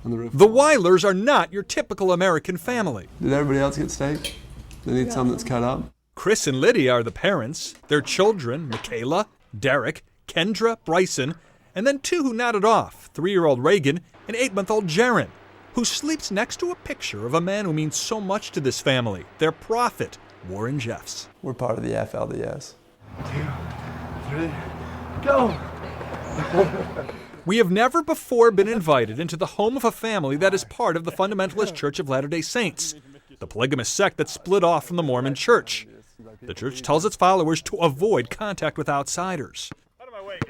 on the roof. The Wylers are not your typical American family. Did everybody else get steak? They need something that's cut up. Chris and Lydia are the parents. Their children, Michaela, Derek, Kendra, Bryson, and then two who nodded off, 3-year-old Reagan and 8-month-old Jaron, who sleeps next to a picture of a man who means so much to this family, their prophet, Warren Jeffs. We're part of the FLDS. 2, 3, go! We have never before been invited into the home of a family that is part of the Fundamentalist Church of Latter-day Saints, the polygamous sect that split off from the Mormon Church. The church tells its followers to avoid contact with outsiders.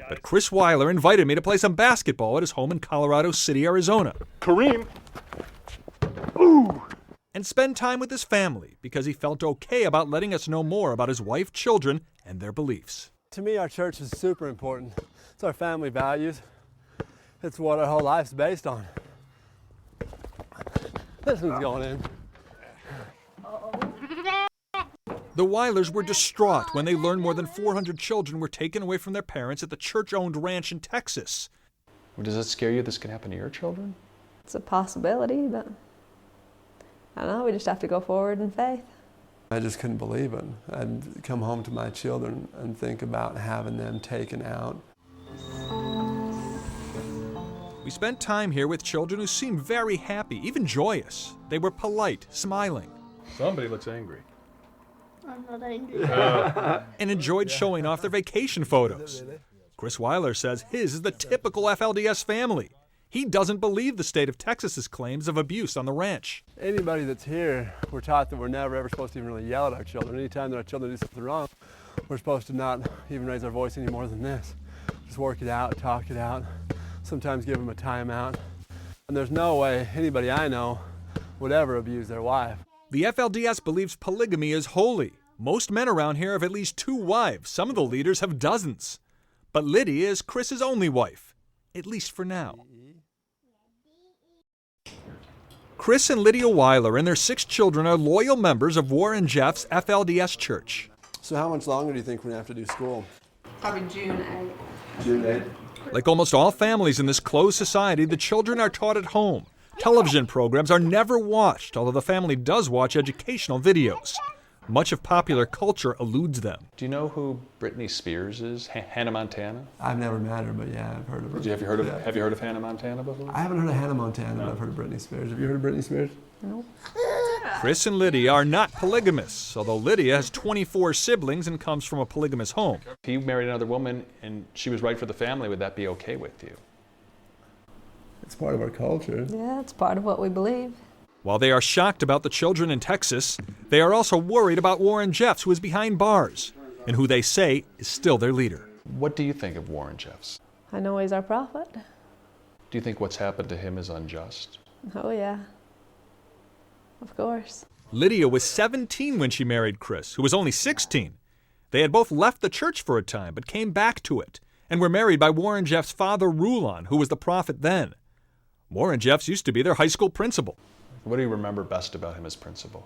But Chris Wyler invited me to play some basketball at his home in Colorado City, Arizona. Kareem! Ooh! And spend time with his family because he felt okay about letting us know more about his wife, children, and their beliefs. To me, our church is super important. It's our family values. It's what our whole life's based on. This one's going in. The Wylers were distraught when they learned more than 400 children were taken away from their parents at the church-owned ranch in Texas. Well, does it scare you this can happen to your children? It's a possibility, but I don't know, we just have to go forward in faith. I just couldn't believe it. I'd come home to my children and think about having them taken out. We spent time here with children who seemed very happy, even joyous. They were polite, smiling. Somebody looks angry. I'm not angry. And enjoyed showing off their vacation photos. Chris Wyler says his is the typical FLDS family. He doesn't believe the state of Texas's claims of abuse on the ranch. Anybody that's here, we're taught that we're never ever supposed to even really yell at our children. Anytime that our children do something wrong, we're supposed to not even raise our voice any more than this. Just work it out, talk it out, sometimes give them a timeout. And there's no way anybody I know would ever abuse their wife. The FLDS believes polygamy is holy. Most men around here have at least 2 wives. Some of the leaders have dozens. But Lydia is Chris's only wife, at least for now. Chris and Lydia Wyler and their 6 children are loyal members of Warren Jeffs' FLDS Church. So how much longer do you think we're going to have to do school? Probably June 8th. June 8th? Like almost all families in this closed society, the children are taught at home. Television programs are never watched, although the family does watch educational videos. Much of popular culture eludes them. Do you know who Britney Spears is? Hannah Montana? I've never met her, but yeah, I've heard of her. Have you heard of Hannah Montana before? I haven't heard of Hannah Montana, but I've heard of Britney Spears. Have you heard of Britney Spears? No. Chris and Lydia are not polygamists, although Lydia has 24 siblings and comes from a polygamous home. If he married another woman and she was right for the family, would that be okay with you? It's part of our culture. Yeah, it's part of what we believe. While they are shocked about the children in Texas, they are also worried about Warren Jeffs, who is behind bars, and who they say is still their leader. What do you think of Warren Jeffs? I know he's our prophet. Do you think what's happened to him is unjust? Oh yeah, of course. Lydia was 17 when she married Chris, who was only 16. They had both left the church for a time, but came back to it, and were married by Warren Jeffs' father, Rulon, who was the prophet then. Warren Jeffs used to be their high school principal. What do you remember best about him as principal?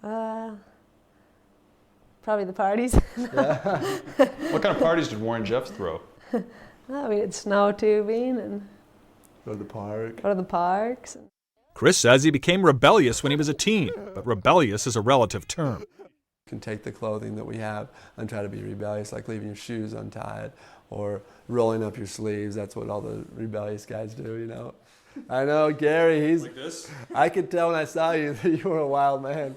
Probably the parties. What kind of parties did Warren Jeffs throw? Oh, we did snow tubing and Go to the park. go to the parks. Chris says he became rebellious when he was a teen, but rebellious is a relative term. You can take the clothing that we have and try to be rebellious, like leaving your shoes untied or rolling up your sleeves. That's what all the rebellious guys do, you know. I know, Gary, he's... Like this? I could tell when I saw you that you were a wild man.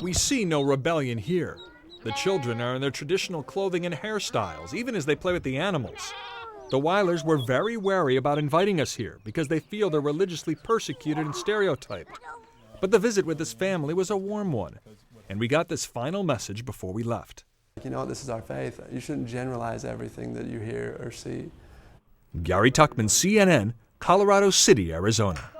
We see no rebellion here. The children are in their traditional clothing and hairstyles, even as they play with the animals. The Wylers were very wary about inviting us here because they feel they're religiously persecuted and stereotyped. But the visit with this family was a warm one, and we got this final message before we left. You know, this is our faith. You shouldn't generalize everything that you hear or see. Gary Tuckman, CNN, Colorado City, Arizona.